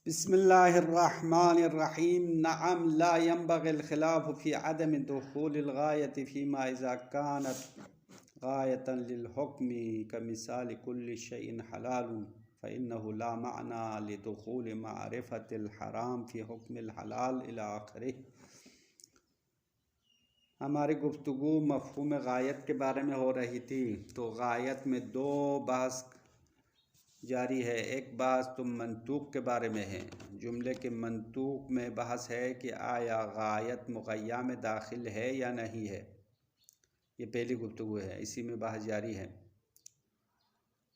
بسم الله الرحمن الرحيم. نعم، لا ينبغي الخلاف في عدم دخول الغاية فيما إذا كانت غاية للحكم كمثال كل شيء حلال، فإنه لا معنى لدخول معرفة الحرام في حكم الحلال إلى آخره. ہماری گفتگو مفہوم غایت کے بارے میں ہو رہی تھی، تو غایت میں دو بحث جاری ہے. ایک بحث تو منطوق کے بارے میں ہے. جملے کے منطوق میں بحث ہے کہ آیا غایت مغیّہ میں داخل ہے یا نہیں ہے. یہ پہلی گفتگو ہے، اسی میں بحث جاری ہے.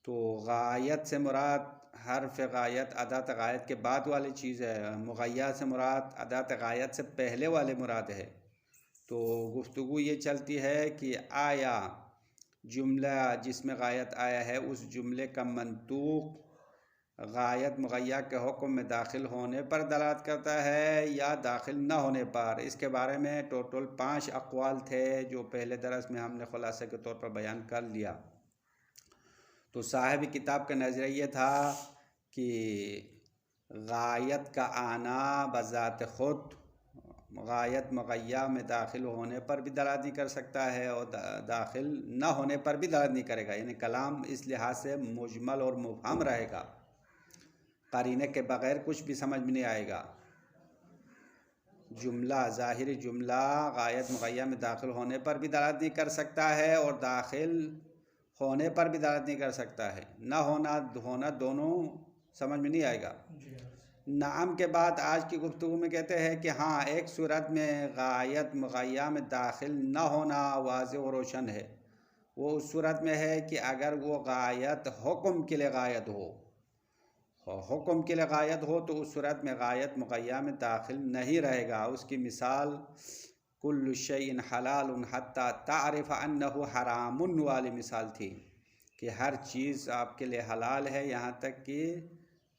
تو غایت سے مراد حرف غایت ادات غایت کے بعد والی چیز ہے، مغیّہ سے مراد ادات غایت سے پہلے والے مراد ہے. تو گفتگو یہ چلتی ہے کہ آیا جملہ جس میں غایت آیا ہے اس جملے کا منطوق غایت مغیّہ کے حکم میں داخل ہونے پر دلالت کرتا ہے یا داخل نہ ہونے پر. اس کے بارے میں ٹوٹل 5 اقوال تھے جو پہلے درس میں ہم نے خلاصے کے طور پر بیان کر لیا. تو صاحب کتاب کا نظریہ یہ تھا کہ غایت کا آنا بذات خود غایت مغیّہ میں داخل ہونے پر بھی دلالت نہیں کر سکتا ہے اور داخل نہ ہونے پر بھی دلالت نہیں کرے گا. یعنی کلام اس لحاظ سے مجمل اور مبہم رہے گا، قرینے کے بغیر کچھ بھی سمجھ میں نہیں آئے گا. جملہ ظاہری جملہ غایت مغیّہ میں داخل ہونے پر بھی دلالت نہیں کر سکتا ہے اور داخل ہونے پر بھی دلالت نہیں کر سکتا ہے. نہ ہونا دونوں سمجھ میں نہیں آئے گا. نعم کے بعد آج کی گفتگو میں کہتے ہیں کہ ہاں، ایک صورت میں غایت مغیّہ میں داخل نہ ہونا واضح و روشن ہے. وہ اس صورت میں ہے کہ اگر وہ غایت حکم کے لیے غایت ہو، حکم کے لیے غایت ہو تو اس صورت میں غایت مغیّہ میں داخل نہیں رہے گا. اس کی مثال کل شیء حلال حتی تعرف انہ حرام والی مثال تھی کہ ہر چیز آپ کے لیے حلال ہے یہاں تک کہ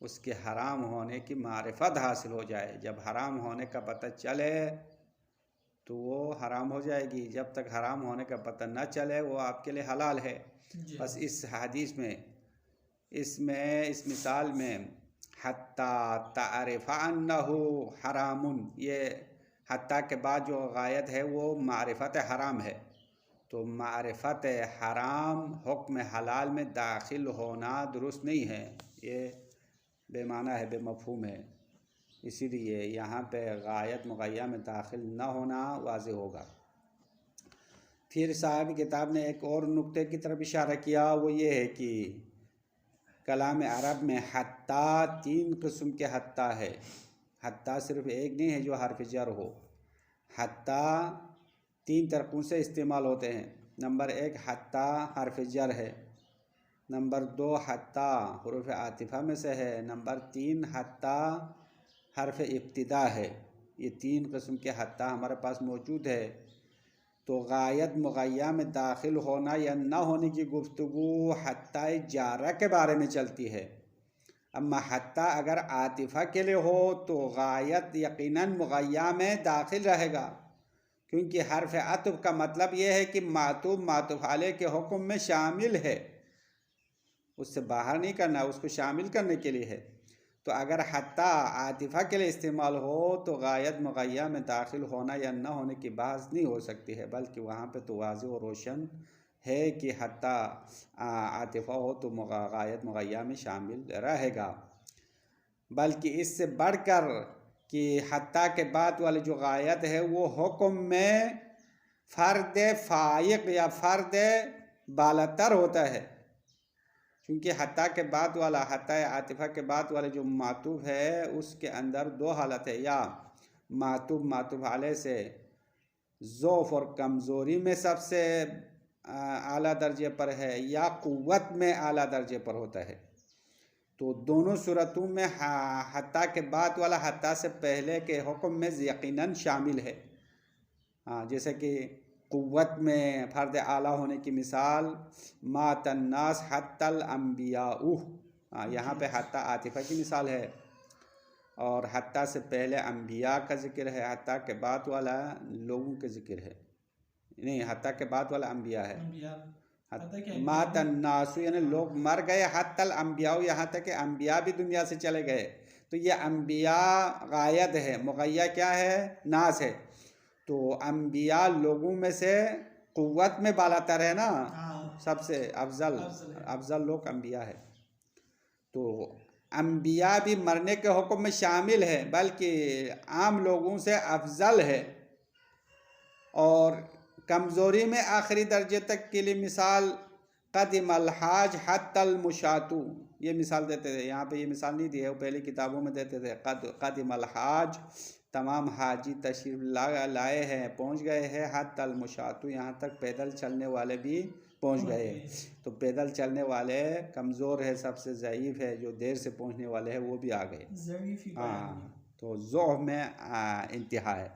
اس کے حرام ہونے کی معرفت حاصل ہو جائے. جب حرام ہونے کا پتہ چلے تو وہ حرام ہو جائے گی، جب تک حرام ہونے کا پتہ نہ چلے وہ آپ کے لیے حلال ہے. بس اس حدیث میں اس مثال میں حتی تعرف انہ حرام، یہ حتی کے بعد جو غایت ہے وہ معرفت حرام ہے. تو معرفت حرام حکم حلال میں داخل ہونا درست نہیں ہے، یہ بے معنی ہے، بے مفہوم ہے. اسی لیے یہاں پہ غایت مغیّہ میں داخل نہ ہونا واضح ہوگا. پھر صاحب کتاب نے ایک اور نقطے کی طرف اشارہ کیا، وہ یہ ہے کہ کلام عرب میں حتی 3 قسم کے حتی ہے. حتی صرف ایک نہیں ہے جو حرف جر ہو. حتی 3 طریقوں سے استعمال ہوتے ہیں. نمبر 1 حتی حرف جر ہے. نمبر 2 حتی حروف عاطفہ میں سے ہے. نمبر 3 حتی حرف ابتدا ہے. یہ 3 قسم کے حتی ہمارے پاس موجود ہے. تو غایت مغیّہ میں داخل ہونا یا نہ ہونے کی گفتگو حتی جارہ کے بارے میں چلتی ہے. اما حتی اگر عاطفہ کے لیے ہو تو غایت یقیناً مغیّہ میں داخل رہے گا، کیونکہ حرف عطف کا مطلب یہ ہے کہ معطوف معطوف علیہ کے حکم میں شامل ہے، اس سے باہر نہیں کرنا، اس کو شامل کرنے کے لیے ہے. تو اگر حتی عاطفہ کے لیے استعمال ہو تو غایت مغیّہ میں داخل ہونا یا نہ ہونے کی بحث نہیں ہو سکتی ہے، بلکہ وہاں پہ تو واضح و روشن ہے کہ حتی عاطفہ ہو تو غایت مغیّہ میں شامل رہے گا. بلکہ اس سے بڑھ کر کہ حتی کے بعد والی جو غایت ہے وہ حکم میں فرد فائق یا فرد بالاتر ہوتا ہے، کیونکہ حتی کے بعد والا حتی عاطفہ کے بعد والا جو معطوف ہے اس کے اندر 2 حالت ہے، یا معطوف معطوف علیہ سے ضعف اور کمزوری میں سب سے اعلیٰ درجے پر ہے یا قوت میں اعلیٰ درجے پر ہوتا ہے. تو دونوں صورتوں میں حتی کے بعد والا حتی سے پہلے کے حکم میں یقیناً شامل ہے. جیسے کہ قوت میں فرد اعلیٰ ہونے کی مثال مات الناس حتی الانبیاء، یہاں پہ حتی عاطفہ کی مثال ہے اور حتی سے پہلے انبیاء کا ذکر ہے، حتی کے بعد والا لوگوں کے ذکر ہے، نہیں حتی کے بعد والا انبیاء ہے. مات الناس یعنی لوگ مر گئے، حتی الانبیاء یہاں تک کہ انبیاء بھی دنیا سے چلے گئے. تو یہ انبیاء غایت ہے، مغیّہ کیا ہے؟ ناس ہے. تو انبیاء لوگوں میں سے قوت میں بالاتر ہے نا، سب سے افضل لوگ انبیاء ہے. تو انبیاء بھی مرنے کے حکم میں شامل ہے، بلکہ عام لوگوں سے افضل ہے. اور کمزوری میں آخری درجے تک کے لیے مثال قدم الحاج حتی المشاتو، یہ مثال دیتے تھے. یہاں پہ یہ مثال نہیں دی ہے، وہ پہلی کتابوں میں دیتے تھے. قدم الحاج، تمام حاجی تشریف لائے ہیں، پہنچ گئے ہیں. حتی المشاتو، یہاں تک پیدل چلنے والے بھی پہنچ گئے. تو پیدل چلنے والے کمزور ہے، سب سے ضعیف ہے، جو دیر سے پہنچنے والے ہیں وہ بھی آ گئے. ہاں، تو ضعف میں انتہا ہے.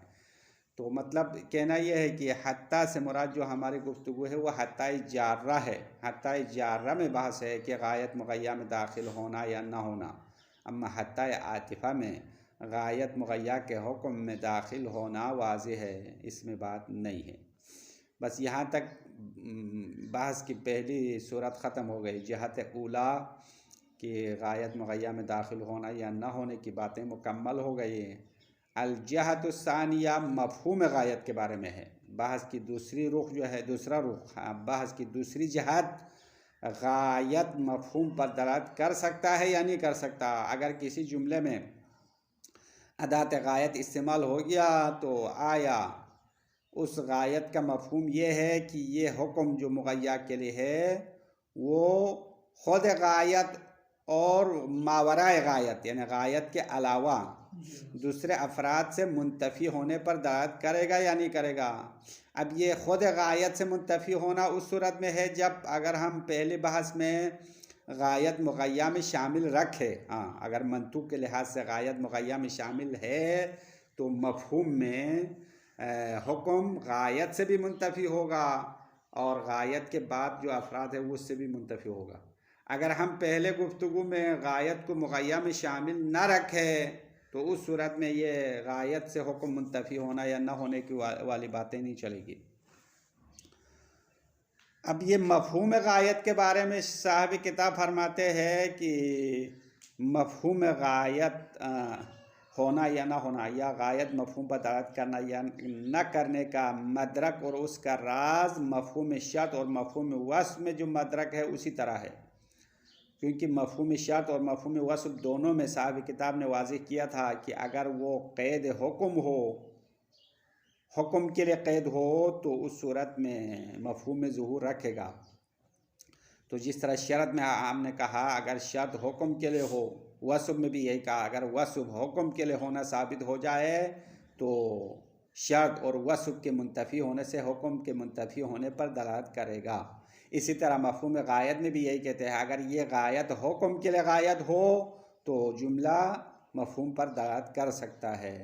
تو مطلب کہنا یہ ہے کہ حتیٰ سے مراد جو ہماری گفتگو ہے وہ حتیٰ جارہ ہے. حتیٰ جارہ میں بحث ہے کہ غایت مغیّہ میں داخل ہونا یا نہ ہونا. اما حتیٰ عاطفہ میں غایت مغیّہ کے حکم میں داخل ہونا واضح ہے، اس میں بات نہیں ہے. بس یہاں تک بحث کی پہلی صورت ختم ہو گئی. جہت اولیٰ کہ غایت مغیّہ میں داخل ہونا یا نہ ہونے کی باتیں مکمل ہو گئی ہیں. الجہت الثانیہ مفہوم غایت کے بارے میں ہے. بحث کی دوسری رخ جو ہے، دوسرا رخ، بحث کی دوسری جہت غایت مفہوم پر دلالت کر سکتا ہے یا نہیں کر سکتا. اگر کسی جملے میں ادات غایت استعمال ہو گیا تو آیا اس غایت کا مفہوم یہ ہے کہ یہ حکم جو مغیّہ کے لیے ہے وہ خود غایت اور ماورائے غایت یعنی غایت کے علاوہ دوسرے افراد سے منتفی ہونے پر دلالت کرے گا یا نہیں کرے گا. اب یہ خود غایت سے منتفی ہونا اس صورت میں ہے جب اگر ہم پہلے بحث میں غایت مغیّہ میں شامل رکھے. ہاں، اگر منطوق کے لحاظ سے غایت مغیّہ میں شامل ہے تو مفہوم میں حکم غایت سے بھی منتفی ہوگا اور غایت کے بعد جو افراد ہیں اس سے بھی منتفی ہوگا. اگر ہم پہلے گفتگو میں غایت کو مغیّہ میں شامل نہ رکھے تو اس صورت میں یہ غایت سے حکم منتفی ہونا یا نہ ہونے کی والی باتیں نہیں چلے گی. اب یہ مفہوم غایت کے بارے میں صاحب کتاب فرماتے ہیں کہ مفہوم غایت ہونا یا نہ ہونا یا غایت مفہوم پر دلالت کرنا یا نہ کرنے کا مدرک اور اس کا راز مفہوم شرط اور مفہوم وصف میں جو مدرک ہے اسی طرح ہے. کیونکہ مفہوم شرط اور مفہوم وصف دونوں میں صاحب کتاب نے واضح کیا تھا کہ اگر وہ قید حکم ہو، حکم کے لیے قید ہو تو اس صورت میں مفہوم میں ظہور رکھے گا. تو جس طرح شرط میں ہم نے کہا اگر شرط حکم کے لیے ہو، وصف میں بھی یہی کہا اگر وصف حکم کے لیے ہونا ثابت ہو جائے تو شرط اور وصف کے منتفی ہونے سے حکم کے منتفی ہونے پر دلالت کرے گا. اسی طرح مفہوم غایت میں بھی یہی کہتے ہیں اگر یہ غایت حکم کے لیے غایت ہو تو جملہ مفہوم پر دلالت کر سکتا ہے.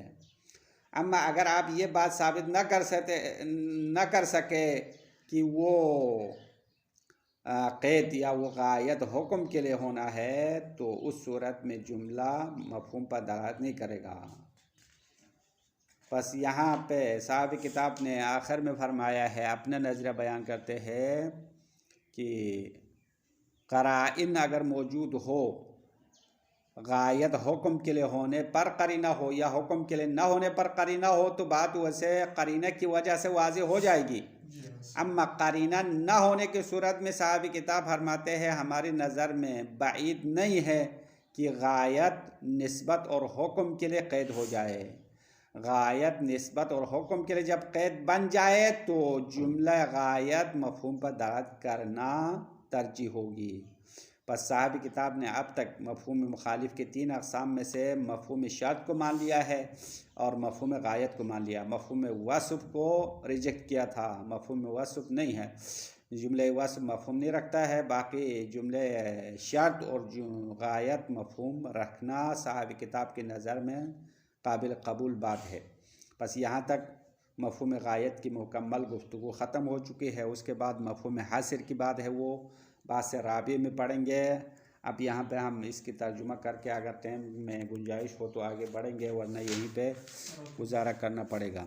اما اگر آپ یہ بات ثابت نہ کر سکے کہ وہ قید یا وہ غایت حکم کے لیے ہونا ہے تو اس صورت میں جملہ مفہوم پر دلالت نہیں کرے گا. بس یہاں پہ صاحب کتاب نے آخر میں فرمایا ہے، اپنا نظریہ بیان کرتے ہیں کہ قرائن اگر موجود ہو، غایت حکم کے لیے ہونے پر قرینہ ہو یا حکم کے لیے نہ ہونے پر قرینہ ہو تو بات ویسے قرینہ کی وجہ سے واضح ہو جائے گی. اما قرینہ نہ ہونے کی صورت میں صاحب کتاب فرماتے ہیں ہماری نظر میں بعید نہیں ہے کہ غایت نسبت اور حکم کے لیے قید ہو جائے. غایت نسبت اور حکم کے لیے جب قید بن جائے تو جملہ غایت مفہوم پر دلالت کرنا ترجیح ہوگی. پس صاحب کتاب نے اب تک مفہوم مخالف کے 3 اقسام میں سے مفہوم شرط کو مان لیا ہے اور مفہوم غایت کو مان لیا. مفہوم وصف کو ریجیکٹ کیا تھا، مفہوم وصف نہیں ہے، جملہ وصف مفہوم نہیں رکھتا ہے. باقی جملے شرط اور غایت مفہوم رکھنا صاحب کتاب کی نظر میں قابل قبول بات ہے. بس یہاں تک مفہوم غایت کی مکمل گفتگو ختم ہو چکی ہے. اس کے بعد مفہوم حاصر کی بات ہے، وہ بات سے رابع میں پڑھیں گے. اب یہاں پہ ہم اس کی ترجمہ کر کے اگر ٹائم میں گنجائش ہو تو آگے بڑھیں گے، ورنہ یہیں پہ گزارا کرنا پڑے گا.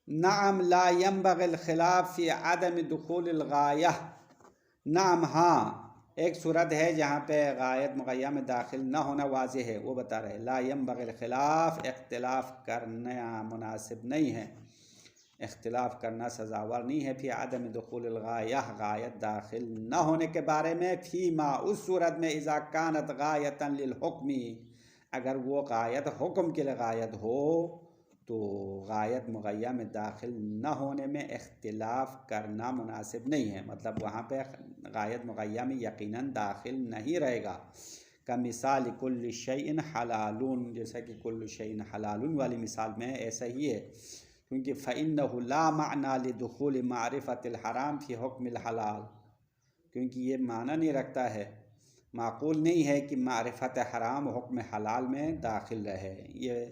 نعم لا ينبغي الخلاف في عدم دخول الغایہ. نعم، ہاں، ایک صورت ہے جہاں پہ غایت مغیّہ میں داخل نہ ہونا واضح ہے، وہ بتا رہے لا ينبغي الخلاف، اختلاف کرنا مناسب نہیں ہے، اختلاف کرنا سزاوار نہیں ہے، فی عدم دخول الغایہ، غایت داخل نہ ہونے کے بارے میں، فی ما اس صورت میں اذا کانت غایتا للحکم، اگر وہ غایت حکم کے لیے غایت ہو تو غایت مغیّہ میں داخل نہ ہونے میں اختلاف کرنا مناسب نہیں ہے، مطلب وہاں پہ غایت مغیّہ میں یقیناً داخل نہیں رہے گا، کا مثال کل شیء حلالون، جیسا کہ کل شیء حلالون والی مثال میں ایسا ہی ہے، کیونکہ فإنہ لا معنی لدخول معرفت الحرام فی حکم الحلال، کیونکہ یہ معنی نہیں رکھتا ہے، معقول نہیں ہے کہ معرفت حرام حکم حلال میں داخل رہے، یہ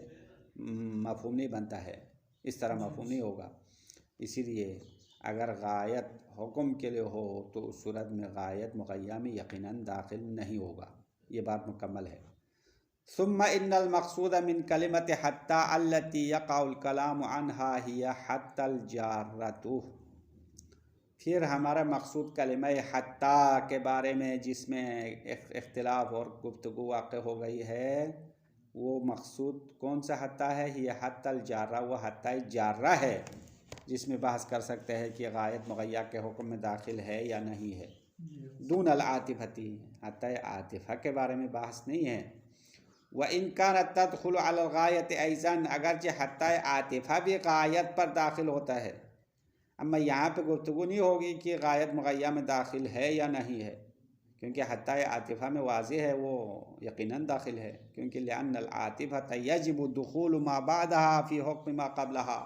مفہوم نہیں بنتا ہے، اس طرح مفہوم نہیں ہوگا، اسی لیے اگر غایت حکم کے لیے ہو تو اس صورت میں غایت مغیّہ میں یقیناً داخل نہیں ہوگا، یہ بات مکمل ہے۔ ثم ان المقصود من کلمت حتی التي يقع الكلام عنها هي حتی الجارۃ، پھر ہمارا مقصود کلمہ حتی کے بارے میں جس میں اختلاف اور گفتگو واقع ہو گئی ہے، وہ مقصود کون سا حتی ہے؟ یہ حتی الجارہ، وہ حتی جارہ ہے جس میں بحث کر سکتے ہیں کہ غایت مغیّہ کے حکم میں داخل ہے یا نہیں ہے، دون العاطفتی، حتی عاطفہ کے بارے میں بحث نہیں ہے، وَإِنْ كَانَتْ تَدْخُلُ عَلَى الْغَایَةِ أَيْضًا، اگرچہ حتی عاطفہ بھی غایت پر داخل ہوتا ہے، اما یہاں پہ گفتگو نہیں ہوگی کہ غایت مغیّہ میں داخل ہے یا نہیں ہے، کیونکہ حتی عاطفہ میں واضح ہے وہ یقیناً داخل ہے، کیونکہ لأن العاطفة يجب دخول ما بعدها في حکم ما قبلها،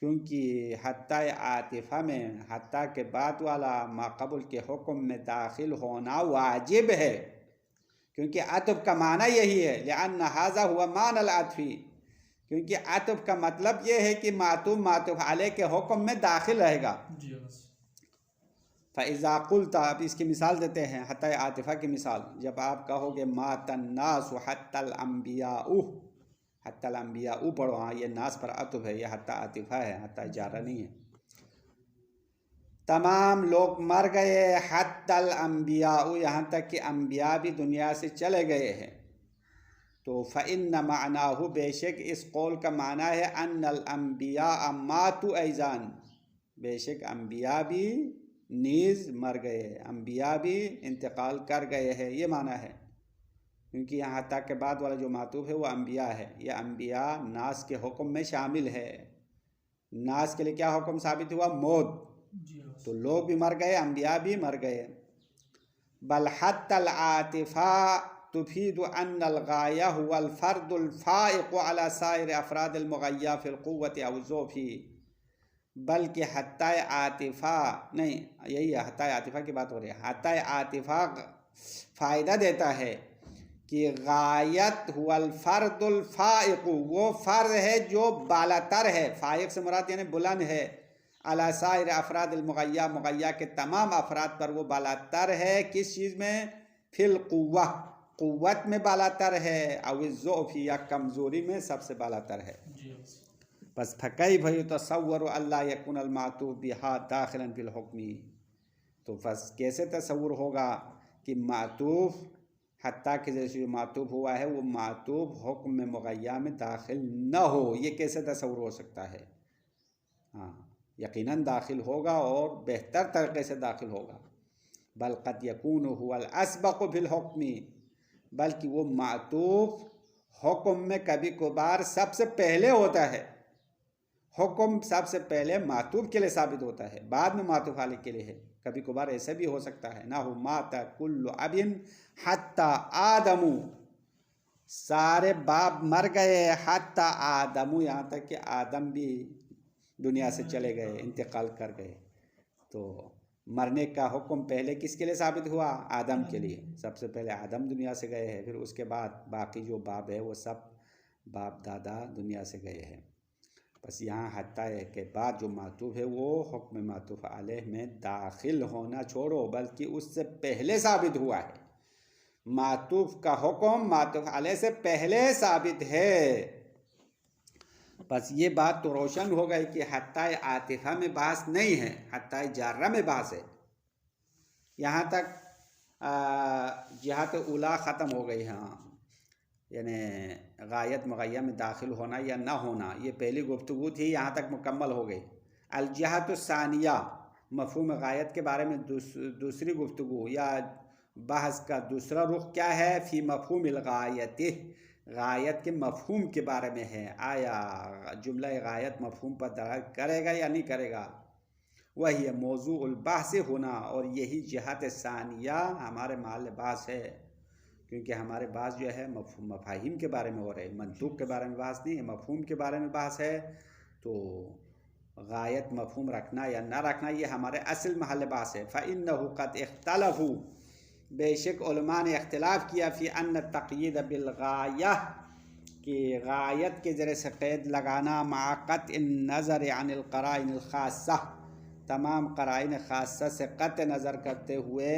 کیونکہ حتی عاطفہ میں حتی کے بعد والا ما قبل کے حکم میں داخل ہونا واجب ہے، کیونکہ عطف کا معنی یہی ہے، لأن هذا هو معنى العطف، کیونکہ عطف کا مطلب یہ ہے کہ معطوف معطوف علیہ کے حکم میں داخل رہے گا۔ فإذا قلت، اب اس کی مثال دیتے ہیں حتی عاطفہ کی مثال، جب آپ کہو گے مات الناس حتی الانبیاء، حتی الانبیاء پڑھو، ہاں یہ ناس پر عطف ہے، یہ حتی عاطفہ ہے، حتی جارہ نہیں ہے، تمام لوگ مر گئے، حتی الانبیاء، یہاں تک کہ انبیاء بھی دنیا سے چلے گئے ہیں، تو فإن معناہ، بے شک اس قول کا معنی ہے، ان الانبیاء ماتوا ایضاً، بے شک انبیاء بھی نیز مر گئے، انبیاء بھی انتقال کر گئے ہیں، یہ معنی ہے، کیونکہ یہاں تک کے بعد والا جو معطوف ہے وہ انبیاء ہے، یہ انبیاء ناس کے حکم میں شامل ہے، ناس کے لیے کیا حکم ثابت ہوا؟ موت، تو لوگ بھی مر گئے، انبیاء بھی مر گئے، بل حتی العاطفہ تفید ان الغایہ هو الفرد الفائق على سائر افراد المغیّہ فی القوة او الضعف، بلکہ حتی عاطفہ نہیں، یہی ہے حتی عاطفہ کی بات ہو رہی ہے، حتی عاطفہ فائدہ دیتا ہے کہ غایت هو الفرد الفائق، وہ فرد ہے جو بالاتر ہے، فائق سے مراد یعنی بلند ہے، علی سائر افراد المغیّہ، مغیّہ کے تمام افراد پر وہ بالاتر ہے، کس چیز میں؟ فی القوہ، قوت میں بالاتر ہے، او الضعف یا کمزوری میں سب سے بالاتر ہے، بس فکیف یتصور الا یکون المعطوف بها داخلا فی الحکم، تو بس کیسے تصور ہوگا کہ معطوف حتیٰ کہ جیسے جو معطوف ہوا ہے وہ معطوف حکم مغیّہ میں داخل نہ ہو، یہ کیسے تصور ہو سکتا ہے؟ ہاں یقیناً داخل ہوگا اور بہتر طریقے سے داخل ہوگا، بل قد یکون هو الاسبق فی الحکم، بلکہ وہ معطوف حکم میں کبھی کبھار سب سے پہلے ہوتا ہے، حکم سب سے پہلے معطوف کے لیے ثابت ہوتا ہے، بعد میں معطوف علیہ کے لیے ہے، کبھی کبھار ایسے بھی ہو سکتا ہے، نہ ہو مات کل اب حتی آدم، سارے باپ مر گئے، حتی آدم، یہاں تک کہ آدم بھی دنیا سے چلے گئے، انتقال کر گئے، تو مرنے کا حکم پہلے کس کے لیے ثابت ہوا؟ آدم کے لیے، سب سے پہلے آدم دنیا سے گئے ہیں، پھر اس کے بعد باقی جو باپ ہے وہ سب باپ دادا دنیا سے گئے ہیں، بس یہاں حتی کے بعد جو معطوف ہے وہ حکم معطوف علیہ میں داخل ہونا چھوڑو، بلکہ اس سے پہلے ثابت ہوا ہے، معطوف کا حکم معطوف علیہ سے پہلے ثابت ہے، بس یہ بات تو روشن ہو گئی کہ حتی عاطفہ میں بحث نہیں ہے، حتی جارہ میں بحث ہے، یہاں تک جہت اولا ختم ہو گئی. ہاں یعنی غایت مغیّہ میں داخل ہونا یا نہ ہونا، یہ پہلی گفتگو تھی، یہاں تک مکمل ہو گئی. الجہت الثانیہ، مفہوم غایت کے بارے میں دوسری گفتگو یا بحث کا دوسرا رخ کیا ہے؟ فی مفہوم الغایت، غایت کے مفہوم کے بارے میں ہے. آیا جملہ غایت مفہوم پر دلالت کرے گا یا نہیں کرے گا؟ وہی موضوع البحث ہونا، اور یہی جہت ثانیہ ہمارے محل بحث ہے، کیونکہ ہمارے بحث جو ہے مفاہیم کے بارے میں ہو رہے، منطوق کے بارے میں بحث نہیں ہے، مفہوم کے بارے میں بحث ہے. تو غایت مفہوم رکھنا یا نہ رکھنا یہ ہمارے اصل محل بحث ہے. فَإِنَّهُ قَدْ اخْتَلَفُوا، بے شک علماء نے اختلاف کیا، فی ان التقیید بالغایہ، کہ غایت کے ذریعے سے قید لگانا، مع قطع النظر عن القرائن الخاصہ، تمام قرائن خاصہ سے قطع نظر کرتے ہوئے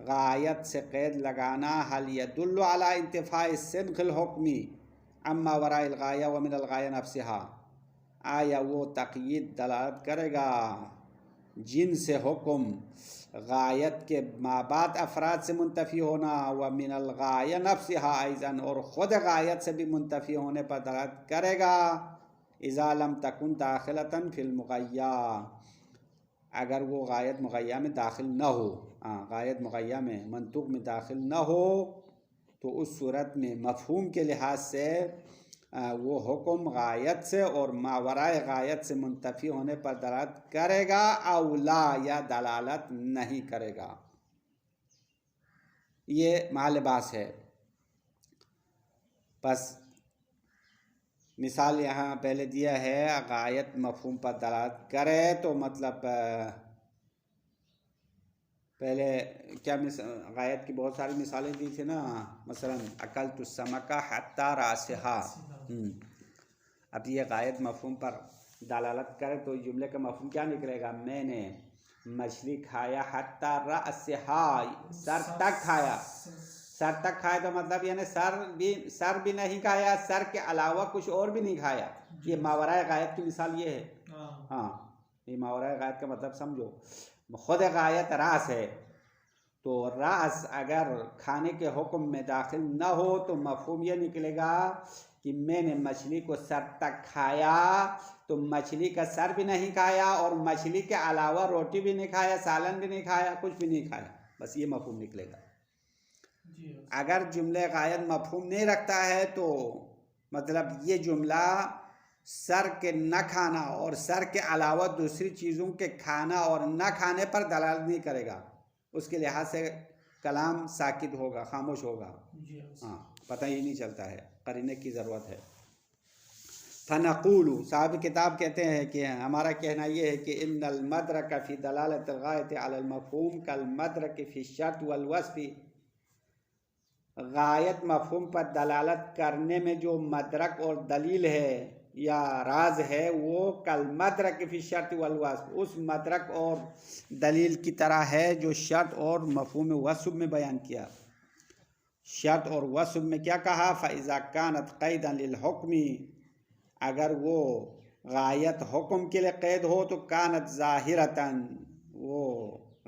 غایت سے قید لگانا، حل یدل علی انتفاء السنخ الحکمی اما وراء الغایہ ومن الغایہ نفسہا، آیا وہ تقیید دلالت کرے گا جن سے حکم غایت کے مابعد افراد سے منتفی ہونا، ومن الغایہ نفسہا ایضاً، اور خود غایت سے بھی منتفی ہونے پر دلالت کرے گا، اذا لم تکن داخلۃ فی المغیّہ، اگر وہ غایت مغیّہ میں داخل نہ ہو. غایت مغیّہ میں منطوق میں داخل نہ ہو تو اس صورت میں مفہوم کے لحاظ سے وہ حکم غایت سے اور ماورائے غایت سے منتفی ہونے پر دلالت کرے گا، اولا یا دلالت نہیں کرے گا. یہ محل بحث ہے. بس مثال یہاں پہلے دیا ہے، غایت مفہوم پر دلالت کرے تو مطلب پہلے کیا غایت کی بہت ساری مثالیں دی تھی نا، مثلا اکلت السمک حتی راسہا. اب یہ غایت مفہوم پر دلالت کرے تو جملے کا مفہوم کیا نکلے گا؟ میں نے مچھلی کھایا حتی راسہا، سر تک کھایا. سر تک کھایا تو مطلب یعنی سر بھی نہیں کھایا، سر کے علاوہ کچھ اور بھی نہیں کھایا. یہ ماورائے غایت کی مثال یہ ہے. ہاں یہ ماورائے غایت کا مطلب سمجھو. خود غایت راس ہے، تو راس اگر کھانے کے حکم میں داخل نہ ہو تو مفہوم یہ نکلے گا کہ میں نے مچھلی کو سر تک کھایا، تو مچھلی کا سر بھی نہیں کھایا اور مچھلی کے علاوہ روٹی بھی نہیں کھایا، سالن بھی نہیں کھایا، کچھ بھی نہیں کھایا. بس یہ مفہوم نکلے گا. اگر جملہ غایت مفہوم نہیں رکھتا ہے تو مطلب یہ جملہ سر کے نہ کھانا اور سر کے علاوہ دوسری چیزوں کے کھانا اور نہ کھانے پر دلالت نہیں کرے گا. اس کے لحاظ سے کلام ساکت ہوگا، خاموش ہوگا. ہاں پتہ ہی نہیں چلتا ہے، قرینے کی ضرورت ہے. فنقول، صاحب کتاب کہتے ہیں کہ ہمارا کہنا یہ ہے کہ ان المدرک فی دلالت الغایت علی المفہوم کالمدرک فی الشرط والوصف، غایت مفہوم پر دلالت کرنے میں جو مدرک اور دلیل ہے یا راز ہے، وہ کالمدرک فی الشرط والوصف، اس مدرک اور دلیل کی طرح ہے جو شرط اور مفہوم وصف میں بیان کیا. شرط اور وصف میں کیا کہا؟ فَإِذَا كَانَتْ قَيْدًا لِلْحُكْمِ، اگر وہ غایت حکم کے لیے قید ہو تو کانت ظاہرتاً، وہ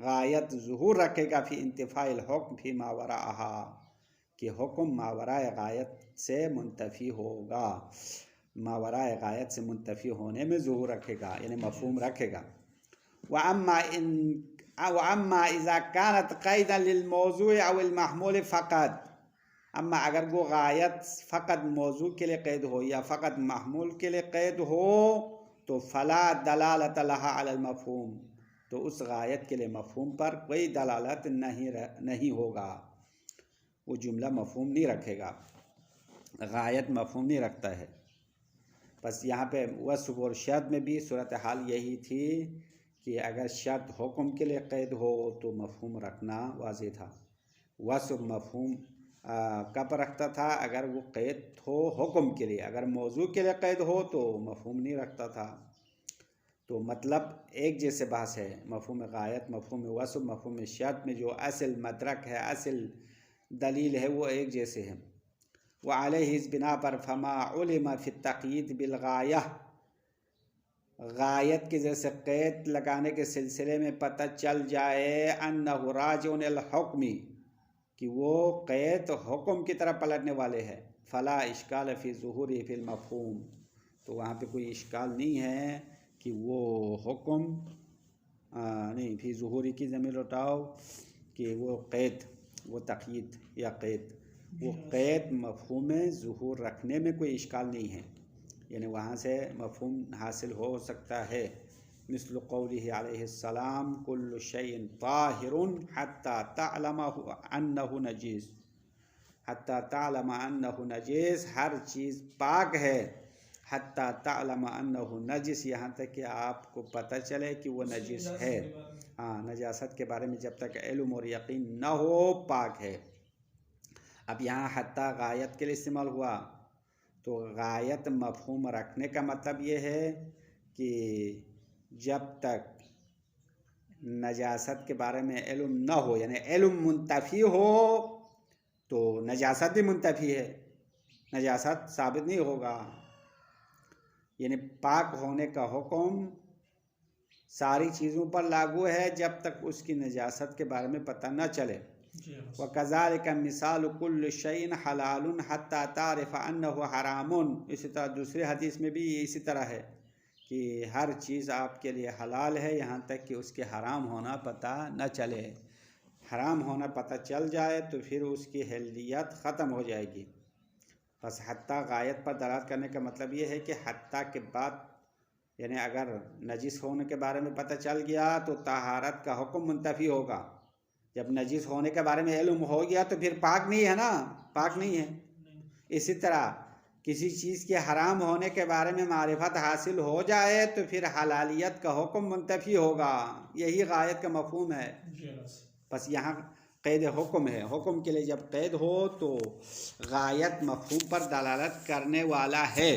غایت ظہور رکھے گا، فی انتفاء الحکم فی ما وراءہا، کہ حکم ماورائے غایت سے منتفی ہوگا، ماورائے غایت سے منتفی ہونے میں ظہور رکھے گا، یعنی مفہوم رکھے گا. وَأَمَّا إِذَا كَانَتْ قَيْدًا لِلْمَوْضُوعِ أَوْ الْمَحْمُولِ فَقَط، اما اگر وہ غایت فقط موضوع کے لیے قید ہو یا فقط محمول کے لیے قید ہو تو فلا دلالت لها علی المفہوم، تو اس غایت کے لیے مفہوم پر کوئی دلالت نہیں ہوگا، وہ جملہ مفہوم نہیں رکھے گا. غایت مفہوم نہیں رکھتا ہے. بس یہاں پہ وصف اور شرط میں بھی صورتحال یہی تھی کہ اگر شرط حکم کے لیے قید ہو تو مفہوم رکھنا واضح تھا. وصف مفہوم کب رکھتا تھا؟ اگر وہ قید ہو حکم کے لیے. اگر موضوع کے لیے قید ہو تو مفہوم نہیں رکھتا تھا. تو مطلب ایک جیسے بحث ہے، مفہوم غایت، مفہوم وصف، مفہوم شرط میں جو اصل مدرک ہے، اصل دلیل ہے، وہ ایک جیسے ہیں. وعلیہ اس بنا پر فما علم فی التقیید بالغایہ، غایت کے جیسے قید لگانے کے سلسلے میں پتہ چل جائے انہ راجع الحکمی کہ وہ قید حکم کی طرف پلٹنے والے ہے، فلا اشکال فی ظہوری فی المفہوم، تو وہاں پہ کوئی اشکال نہیں ہے کہ وہ حکم نہیں فی ظہوری کی ضمیر اٹھاؤ کہ وہ قید، وہ تقیید یا قید، وہ قید مفہوم ظہور رکھنے میں کوئی اشکال نہیں ہے، یعنی وہاں سے مفہوم حاصل ہو سکتا ہے۔ مثل قوله علیہ السلام کل شیء طاہر حتی تعلم انہ نجیس، حتی تعلم انہ نجیس، ہر چیز پاک ہے، حتی تعلم انہ نجس، یہاں تک کہ آپ کو پتہ چلے کہ وہ نجس ہے۔ ہاں، نجاست کے بارے میں جب تک علم اور یقین نہ ہو پاک ہے۔ اب یہاں حتی غایت کے لیے استعمال ہوا، تو غایت مفہوم رکھنے کا مطلب یہ ہے کہ جب تک نجاست کے بارے میں علم نہ ہو، یعنی علم منتفی ہو تو نجاست بھی منتفی ہے، نجاست ثابت نہیں ہوگا، یعنی پاک ہونے کا حکم ساری چیزوں پر لاگو ہے جب تک اس کی نجاست کے بارے میں پتہ نہ چلے۔ وَكَذَلِكَ مِثَالُ كُلِّ شَيْءٍ حَلَالٌ حَتَّى تَعْرِفَ أَنَّهُ حَرَامٌ، اسی طرح دوسرے حدیث میں بھی اسی طرح ہے کہ ہر چیز آپ کے لیے حلال ہے یہاں تک کہ اس کے حرام ہونا پتہ نہ چلے، حرام ہونا پتہ چل جائے تو پھر اس کی حلیت ختم ہو جائے گی۔ بس حتیٰ غایت پر دلالت کرنے کا مطلب یہ ہے کہ حتیٰ کے بعد، یعنی اگر نجس ہونے کے بارے میں پتہ چل گیا تو طہارت کا حکم منتفی ہوگا، جب نجس ہونے کے بارے میں علم ہو گیا تو پھر پاک نہیں ہے نا، پاک نہیں ہے۔ اسی طرح کسی چیز کے حرام ہونے کے بارے میں معرفت حاصل ہو جائے تو پھر حلالیت کا حکم منتفی ہوگا، یہی غایت کا مفہوم ہے۔ بس یہاں قید حکم ہے، حکم کے لیے جب قید ہو تو غایت مفہوم پر دلالت کرنے والا ہے۔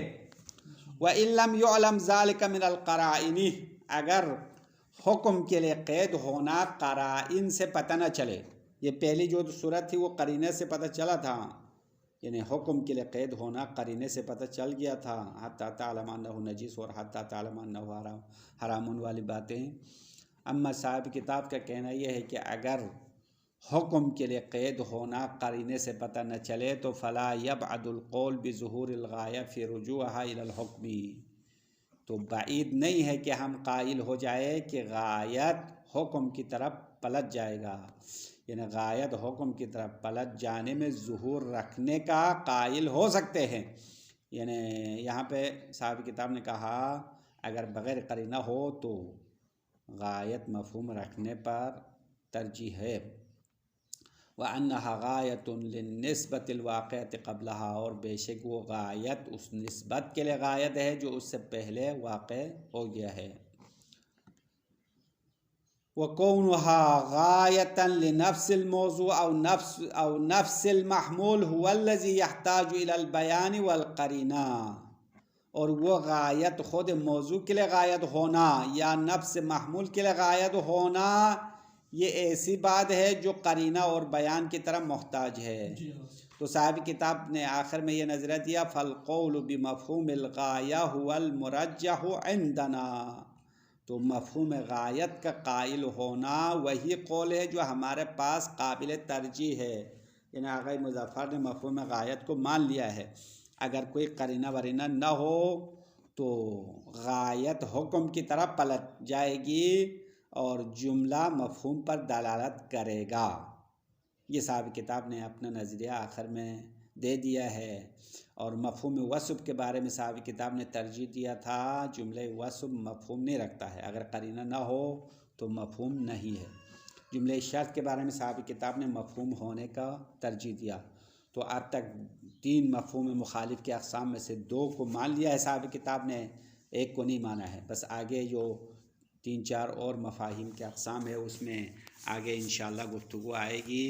وَإِن لَّمْ يُعْلَمْ ذَلِكَ مِنَ الْقَرَائِنِ، اگر حکم کے لیے قید ہونا قرائن سے پتہ نہ چلے، یہ پہلی جو صورت تھی وہ قرینے سے پتہ چلا تھا، یعنی حکم کے لیے قید ہونا قرینے سے پتہ چل گیا تھا، حتی تعلم انہ نجس اور حتی تعلم انہ حرام والی باتیں۔ اما صاحب کتاب کا کہنا یہ ہے کہ اگر حکم کے لیے قید ہونا قرینے سے پتہ نہ چلے تو فلا یبعد القول بظہور الغایہ فی رجوعها الی الحکم، تو بعید نہیں ہے کہ ہم قائل ہو جائے کہ غایت حکم کی طرف پلٹ جائے گا، یعنی غایت حکم کی طرف پلٹ جانے میں ظہور رکھنے کا قائل ہو سکتے ہیں۔ یعنی یہاں پہ صاحب کتاب نے کہا اگر بغیر قرینہ ہو تو غایت مفہوم رکھنے پر ترجیح ہے۔ وَأَنَّهَا غَایَةٌ لِلنِّسْبَةِ الْوَاقِعَةِ قَبْلَهَا، اور بے شک وہ غایت اس نسبت کے لیے غایت ہے جو اس سے پہلے واقع ہو گیا ہے۔ وَكَوْنُهَا غَایَةً لِنَفْسِ الْمَوْضُوعِ أَوْ نَفْسِ الْمَحْمُولِ هُوَ الَّذِي يَحْتَاجُ إِلَى الْبَيَانِ وَالْقَرِینَةِ، اور وہ غایت خود موضوع کے لیے غایت ہونا یا نفس محمول کے لیے غایت ہونا، یہ ایسی بات ہے جو قرینہ اور بیان کی طرح محتاج ہے۔ تو صاحب کتاب نے آخر میں یہ نظریہ دیا فالقول بمفہوم الغایہ هو المرجح عندنا، تو مفہوم غایت کا قائل ہونا وہی قول ہے جو ہمارے پاس قابل ترجیح ہے، یعنی آغا مظفر نے مفہوم غایت کو مان لیا ہے۔ اگر کوئی قرینہ ورینہ نہ ہو تو غایت حکم کی طرف پلٹ جائے گی اور جملہ مفہوم پر دلالت کرے گا۔ یہ صاحب کتاب نے اپنا نظریہ آخر میں دے دیا ہے، اور مفہوم وصف کے بارے میں صاحب کتاب نے ترجیح دیا تھا جملہ وصف مفہوم نہیں رکھتا ہے، اگر قرینہ نہ ہو تو مفہوم نہیں ہے۔ جملہ شرط کے بارے میں صاحب کتاب نے مفہوم ہونے کا ترجیح دیا۔ تو اب تک 3 مفہوم مخالف کے اقسام میں سے 2 کو مان لیا ہے صاحب کتاب نے، 1 کو نہیں مانا ہے۔ بس آگے جو 3-4 اور مفاہیم کے اقسام ہے اس میں آگے انشاءاللہ گفتگو آئے گی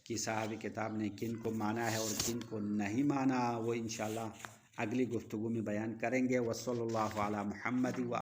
کہ صاحب کتاب نے کن کو مانا ہے اور کن کو نہیں مانا، وہ انشاءاللہ اگلی گفتگو میں بیان کریں گے۔ وصلی اللہ علی محمد